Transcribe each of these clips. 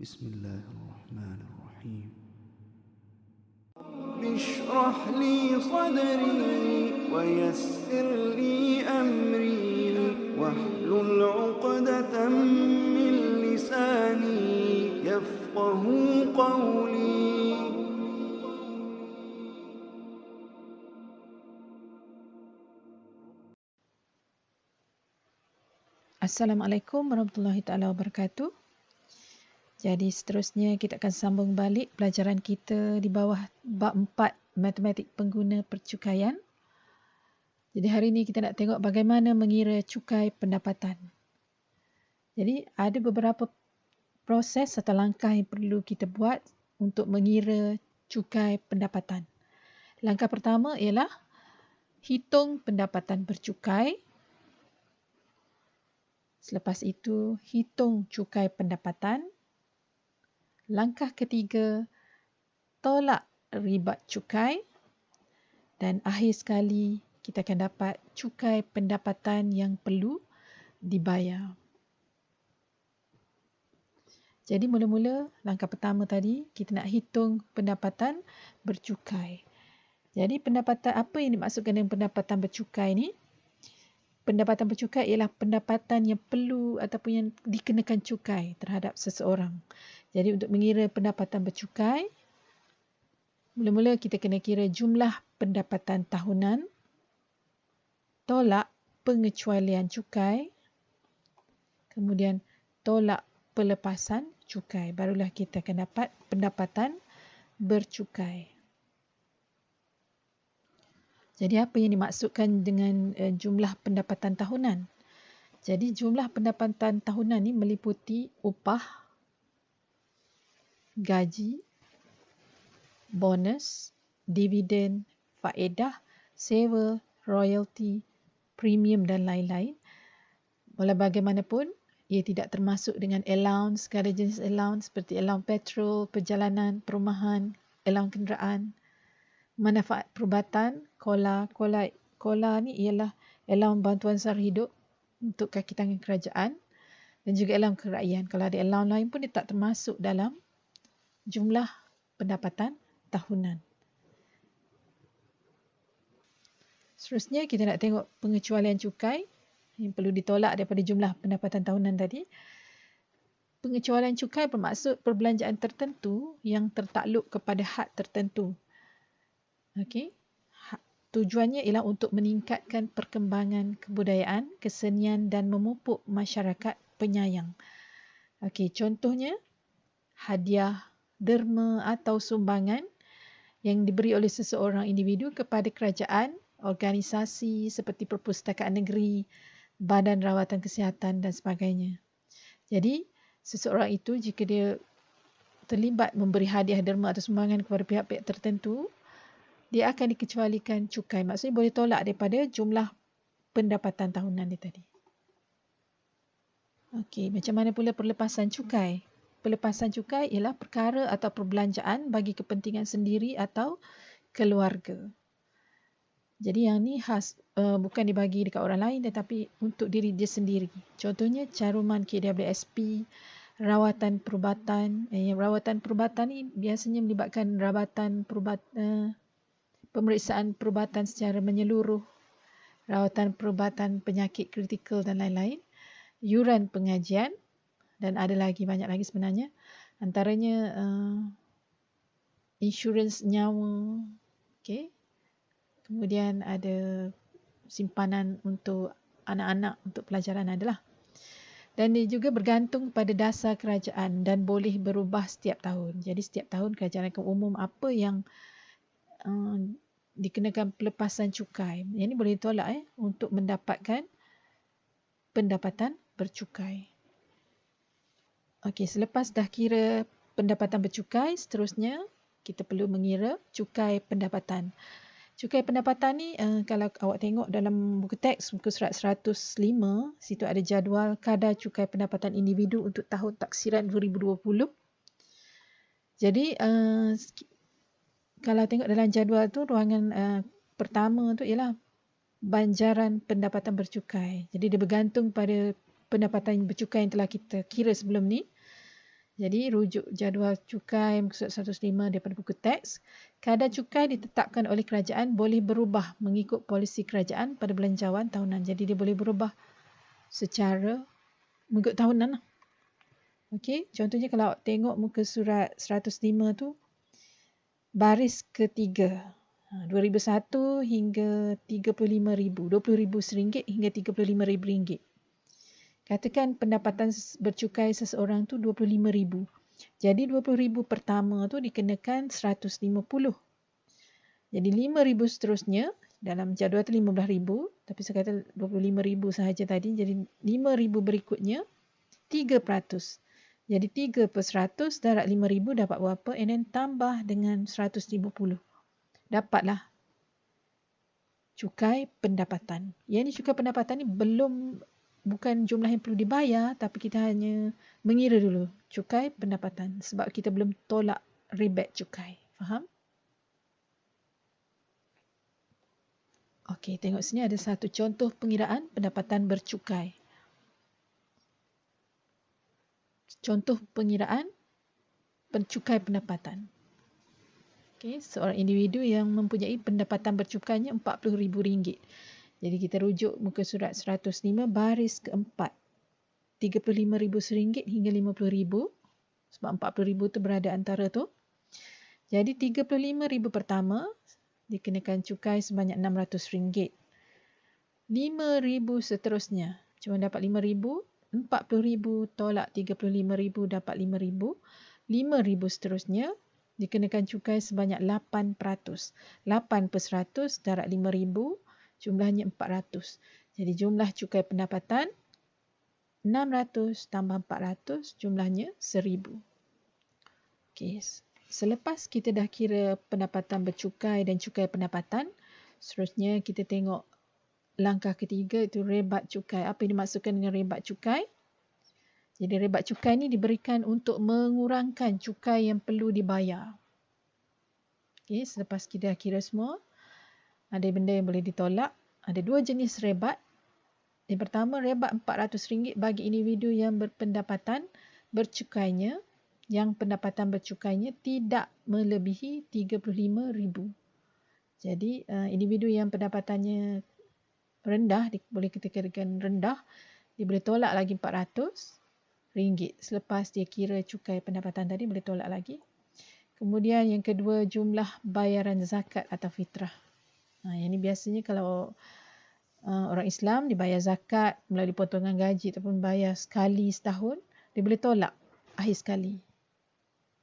بسم الله الرحمن الرحيم اشرح لي صدري ويسر لي أمري واحلل عقدة من لساني يفقه قولي. Assalamualaikum warahmatullahi taala wabarakatuh. Jadi seterusnya kita akan sambung balik pelajaran kita di bawah bab 4 matematik pengguna percukaian. Jadi hari ini kita nak tengok bagaimana mengira cukai pendapatan. Jadi ada beberapa proses atau langkah yang perlu kita buat untuk mengira cukai pendapatan. Langkah pertama ialah hitung pendapatan bercukai. Selepas itu, hitung cukai pendapatan. Langkah ketiga, tolak ribat cukai. Dan akhir sekali, kita akan dapat cukai pendapatan yang perlu dibayar. Jadi mula-mula, langkah pertama tadi, kita nak hitung pendapatan bercukai. Jadi pendapatan apa yang dimaksudkan dengan pendapatan bercukai ni? Pendapatan bercukai ialah pendapatan yang perlu ataupun yang dikenakan cukai terhadap seseorang. Jadi untuk mengira pendapatan bercukai, mula-mula kita kena kira jumlah pendapatan tahunan, tolak pengecualian cukai, kemudian tolak pelepasan cukai. Barulah kita akan dapat pendapatan bercukai. Jadi apa yang dimaksudkan dengan jumlah pendapatan tahunan? Jadi jumlah pendapatan tahunan ni meliputi upah, gaji, bonus, dividen, faedah, sewa, royalty, premium dan lain-lain. Walau bagaimanapun, ia tidak termasuk dengan allowance, segala jenis allowance seperti allowance petrol, perjalanan, perumahan, allowance kenderaan, manfaat perubatan, KOLA ni ialah allowance bantuan sara hidup untuk kaki tangan kerajaan dan juga allowance kerakyaan. Kalau ada allowance lain pun dia tak termasuk dalam jumlah pendapatan tahunan. Seterusnya kita nak tengok pengecualian cukai yang perlu ditolak daripada jumlah pendapatan tahunan tadi. Pengecualian cukai bermaksud perbelanjaan tertentu yang tertakluk kepada had tertentu. Okey. Tujuannya ialah untuk meningkatkan perkembangan kebudayaan, kesenian dan memupuk masyarakat penyayang. Okey, contohnya hadiah, derma atau sumbangan yang diberi oleh seseorang individu kepada kerajaan, organisasi seperti perpustakaan negeri, badan rawatan kesihatan dan sebagainya. Jadi, seseorang itu jika dia terlibat memberi hadiah, derma atau sumbangan kepada pihak-pihak tertentu, dia akan dikecualikan cukai. Maksudnya boleh tolak daripada jumlah pendapatan tahunan dia tadi. Okey, macam mana pula perlepasan cukai? Pelepasan cukai ialah perkara atau perbelanjaan bagi kepentingan sendiri atau keluarga. Jadi yang ni khas bukan dibagi dekat orang lain tetapi untuk diri dia sendiri. Contohnya caruman KWSP, rawatan perubatan. Rawatan perubatan ni biasanya melibatkan pemeriksaan perubatan secara menyeluruh, rawatan perubatan penyakit kritikal dan lain-lain, yuran pengajian dan ada lagi banyak lagi sebenarnya. Antaranya insurans nyawa, okay. Kemudian ada simpanan untuk anak-anak untuk pelajaran adalah. Dan dia juga bergantung pada dasar kerajaan dan boleh berubah setiap tahun. Jadi setiap tahun kerajaan akan umum apa yang dikenakan pelepasan cukai. Yang ini boleh ditolak untuk mendapatkan pendapatan bercukai. Okey, selepas dah kira pendapatan bercukai, seterusnya kita perlu mengira cukai pendapatan. Cukai pendapatan ni kalau awak tengok dalam buku teks muka surat 105, situ ada jadual kadar cukai pendapatan individu untuk tahun taksiran 2020. Jadi kalau tengok dalam jadual tu, ruangan pertama tu ialah banjaran pendapatan bercukai. Jadi dia bergantung pada pendapatan bercukai yang telah kita kira sebelum ni. Jadi rujuk jadual cukai muka surat 105 daripada buku teks. Kadar cukai ditetapkan oleh kerajaan boleh berubah mengikut polisi kerajaan pada belanjawan tahunan. Jadi dia boleh berubah secara mengikut tahunan lah. Okey, contohnya kalau awak tengok muka surat 105 tu baris ketiga. 2001 hingga 35,000, RM20,000 hingga RM35,000. Katakan pendapatan bercukai seseorang tu RM25,000. Jadi RM20,000 pertama tu dikenakan RM150. Jadi RM5,000 seterusnya, dalam jadual tu RM15,000, tapi saya kata RM25,000 sahaja tadi, jadi RM5,000 berikutnya 3%. Jadi 3/100 darab RM5,000 dapat berapa? And then tambah dengan RM150. Dapatlah cukai pendapatan. Yang ni cukai pendapatan ni bukan jumlah yang perlu dibayar, tapi kita hanya mengira dulu cukai pendapatan sebab kita belum tolak rebate cukai. Faham? Okey, tengok sini ada satu contoh pengiraan pendapatan bercukai. Contoh pengiraan pencukai pendapatan. Okay, seorang individu yang mempunyai pendapatan bercukainya RM40,000. Jadi kita rujuk muka surat 105 baris keempat. RM35,000 hingga RM50,000. Sebab RM40,000 tu berada antara tu. Jadi RM35,000 pertama dikenakan cukai sebanyak RM600. RM5,000 seterusnya. Cuma dapat RM5,000. RM40,000 tolak RM35,000 dapat RM5,000. RM5,000 seterusnya dikenakan cukai sebanyak 8%. 8/100 darab RM5,000 jumlahnya RM400. Jadi jumlah cukai pendapatan RM600 tambah RM400 jumlahnya RM1,000. Okey, selepas kita dah kira pendapatan bercukai dan cukai pendapatan, seterusnya kita tengok langkah ketiga iaitu rebat cukai. Apa yang dimaksudkan dengan rebat cukai? Jadi rebat cukai ni diberikan untuk mengurangkan cukai yang perlu dibayar. Okey, selepas kita dah kira semua, ada benda yang boleh ditolak. Ada dua jenis rebat. Yang pertama, rebat RM400 bagi individu yang berpendapatan bercukainya, yang pendapatan bercukainya tidak melebihi RM35,000. Jadi individu yang pendapatannya rendah, boleh kita kirakan rendah, dia boleh tolak lagi RM400. Selepas dia kira cukai pendapatan tadi, boleh tolak lagi. Kemudian yang kedua, jumlah bayaran zakat atau fitrah. Yang ni biasanya kalau orang Islam dibayar zakat melalui potongan gaji ataupun bayar sekali setahun, dia boleh tolak akhir sekali.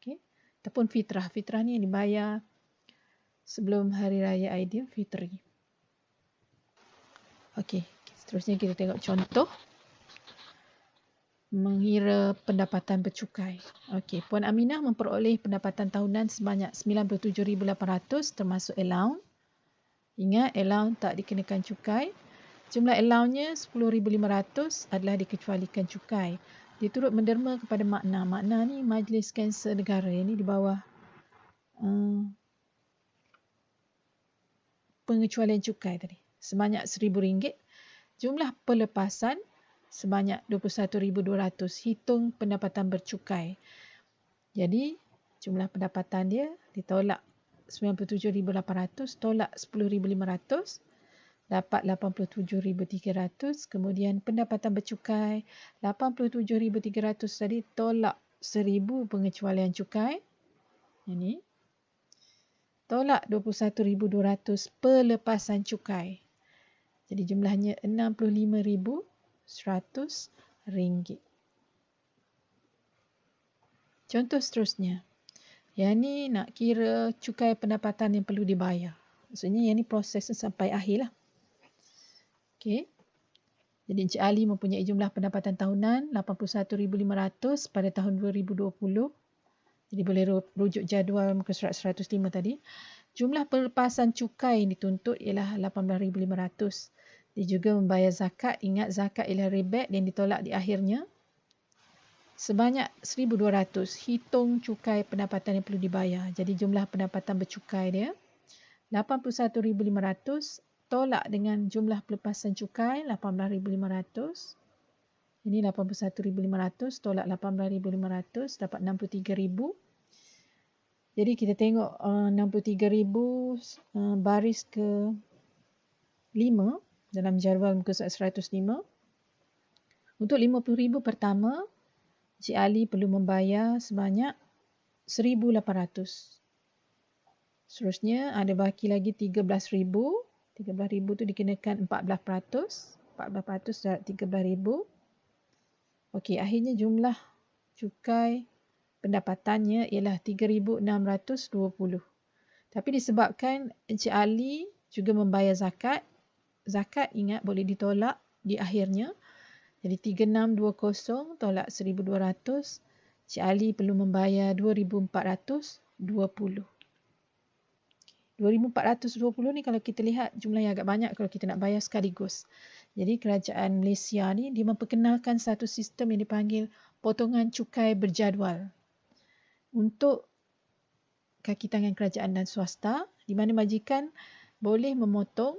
Okay. Ataupun fitrah. Fitrah ni yang dibayar sebelum Hari Raya Aidilfitri. Okey, seterusnya kita tengok contoh mengira pendapatan bercukai. Okey, Puan Aminah memperoleh pendapatan tahunan sebanyak RM97,800 termasuk allowance. Ingat, allowance tak dikenakan cukai. Jumlah allowance-nya RM10,500 adalah dikecualikan cukai. Dia turut menderma kepada makna. Makna ni Majlis Kanser Negara. Ini di bawah pengecualian cukai tadi. Sebanyak RM1,000. Jumlah pelepasan sebanyak RM21,200. Hitung pendapatan bercukai. Jadi, jumlah pendapatan dia ditolak RM97,800, tolak RM10,500, dapat RM87,300. Kemudian pendapatan bercukai RM87,300 tadi tolak RM1,000 pengecualian cukai. Ini. Tolak RM21,200 pelepasan cukai. Jadi jumlahnya RM65,100. Contoh seterusnya. Yang ni nak kira cukai pendapatan yang perlu dibayar. Maksudnya yang ni prosesnya sampai akhir lah. Okey. Jadi Encik Ali mempunyai jumlah pendapatan tahunan RM81,500 pada tahun 2020. Jadi boleh rujuk jadual muka surat 105 tadi. Jumlah pelepasan cukai yang dituntut ialah RM18,500. Dia juga membayar zakat. Ingat, zakat ialah rebate yang ditolak di akhirnya. Sebanyak RM1,200. Hitung cukai pendapatan yang perlu dibayar. Jadi jumlah pendapatan bercukai dia RM81,500. Tolak dengan jumlah pelepasan cukai RM18,500. Ini 81.500 tolak 18.500 dapat 63.000. Jadi kita tengok 63.000 baris ke 5 dalam jadual muka surat 105. Untuk 50.000 pertama, Cik Ali perlu membayar sebanyak 1,800. Seterusnya ada baki lagi 13.000. 13.000 tu dikenakan 14%. 14% darab 13.000. Okey, akhirnya jumlah cukai pendapatannya ialah 3,620. Tapi disebabkan Encik Ali juga membayar zakat, zakat ingat boleh ditolak di akhirnya. Jadi 3,620 tolak 1,200. Cik Ali perlu membayar 2,420. 2,420 ni kalau kita lihat jumlah yang agak banyak kalau kita nak bayar sekaligus. Jadi kerajaan Malaysia ni dia memperkenalkan satu sistem yang dipanggil potongan cukai berjadual untuk kaki tangan kerajaan dan swasta, di mana majikan boleh memotong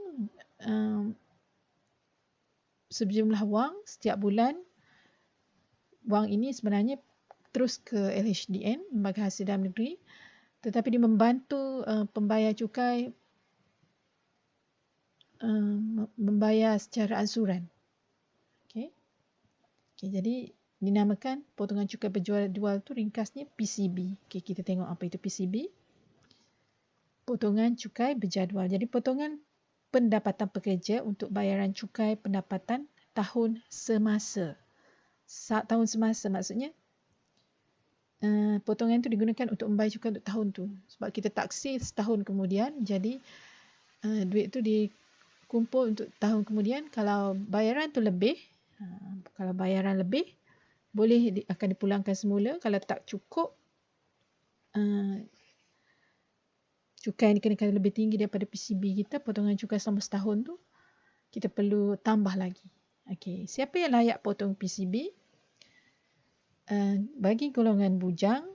sejumlah wang setiap bulan. Wang ini sebenarnya terus ke LHDN, Lembaga Hasil Dalam Negeri, tetapi dia membantu pembayar cukai membayar secara ansuran. Okey. Jadi dinamakan potongan cukai berjadual tu ringkasnya PCB. Okey, kita tengok apa itu PCB. Potongan cukai berjadual. Jadi potongan pendapatan pekerja untuk bayaran cukai pendapatan tahun semasa. Tahun semasa maksudnya potongan itu digunakan untuk membayar cukai untuk tahun tu. Sebab kita taksir setahun kemudian, jadi duit tu dikumpul untuk tahun kemudian. Kalau bayaran tu lebih, boleh akan dipulangkan semula. Kalau tak cukup, cukai yang dikenakan lebih tinggi daripada PCB kita, potongan cukai selama setahun tu, kita perlu tambah lagi. Okey, siapa yang layak potong PCB? Bagi golongan bujang,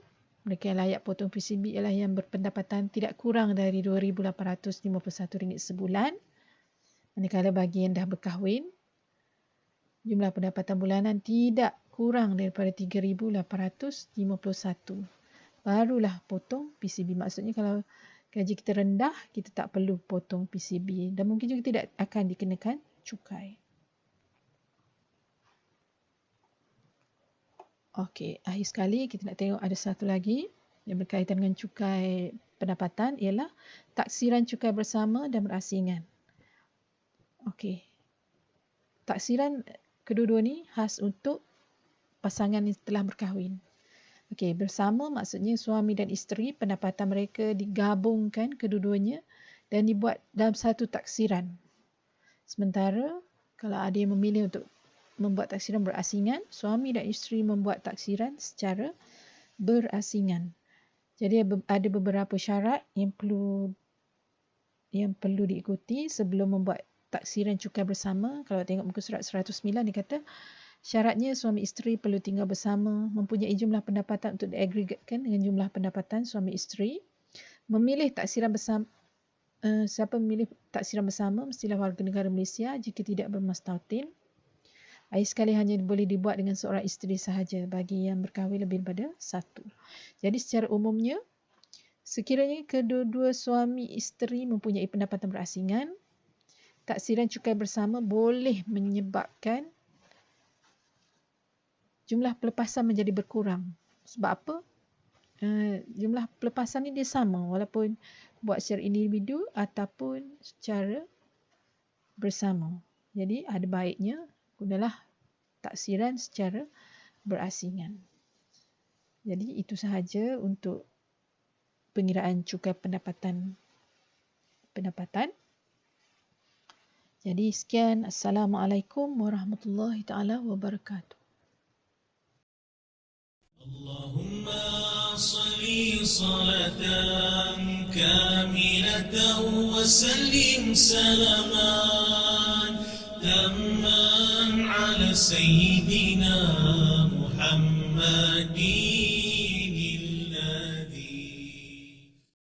mereka yang layak potong PCB ialah yang berpendapatan tidak kurang dari RM2,851 sebulan. Manakala bagi yang dah berkahwin, jumlah pendapatan bulanan tidak kurang daripada RM3,851. Barulah potong PCB. Maksudnya kalau gaji kita rendah, kita tak perlu potong PCB. Dan mungkin juga tidak akan dikenakan cukai. Okey, akhir sekali kita nak tengok ada satu lagi yang berkaitan dengan cukai pendapatan ialah taksiran cukai bersama dan berasingan. Okey. Taksiran kedua-dua ni khas untuk pasangan yang telah berkahwin. Okey, bersama maksudnya suami dan isteri, pendapatan mereka digabungkan kedua-duanya dan dibuat dalam satu taksiran. Sementara kalau ada yang memilih untuk membuat taksiran berasingan, suami dan isteri membuat taksiran secara berasingan. Jadi ada beberapa syarat yang perlu diikuti sebelum membuat taksiran cukai bersama. Kalau tengok muka surat 109 dia kata syaratnya suami isteri perlu tinggal bersama, mempunyai jumlah pendapatan untuk diagregatkan dengan jumlah pendapatan suami isteri. Memilih taksiran bersama, siapa memilih taksiran bersama mestilah warga negara Malaysia jika tidak bermastautin. Akhir sekali hanya boleh dibuat dengan seorang isteri sahaja bagi yang berkahwin lebih daripada satu. Jadi secara umumnya, sekiranya kedua-dua suami isteri mempunyai pendapatan berasingan, taksiran cukai bersama boleh menyebabkan jumlah pelepasan menjadi berkurang. Sebab apa? Jumlah pelepasan ni dia sama walaupun buat secara individu ataupun secara bersama. Jadi ada baiknya gunalah taksiran secara berasingan. Jadi itu sahaja untuk pengiraan cukai pendapatan. Jadi sekian. Assalamualaikum warahmatullahi taala wabarakatuh. Allahumma salli salatan kamilatan wa sallim salaman tamman ala sayyidina Muhammadin